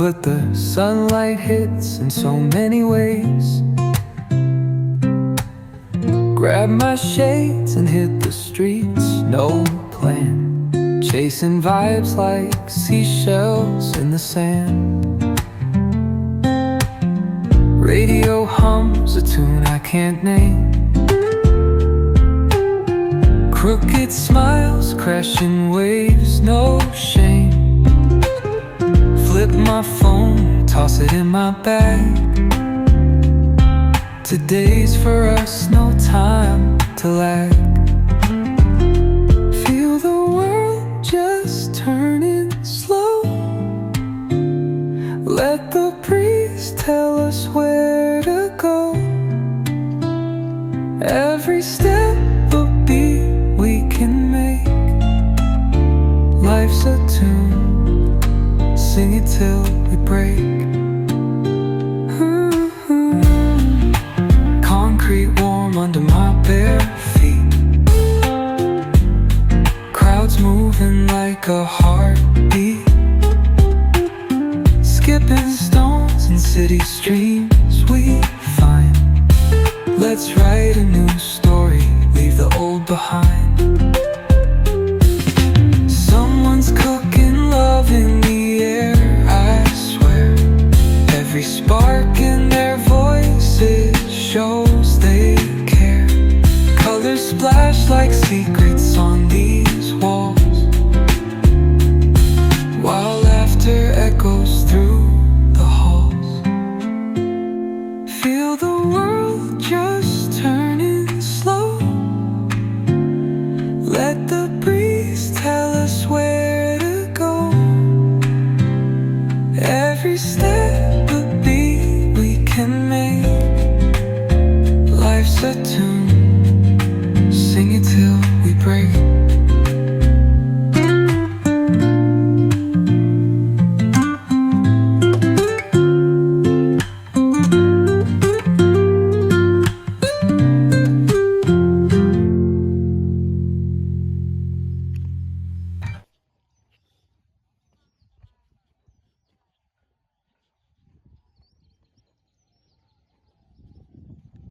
but the sunlight hits in so many ways. Grab my shades and hit the streets, no plan, chasing vibes like seashells in the sand. Radio hums a tune I can't name. Crooked smiles, crashing waves, no shame. Flip my phone, toss it in my bag. Today's for us, no time to lag. Feel the world just turning slow. Let the breeze tell us where to go. Every step a beat we can make. Life's a tune, sing it till we break. Concrete warm under my bare feet. Crowds moving like a heartbeat. Skipping stones in city streams we find. Let's write a new story, leave the old behind.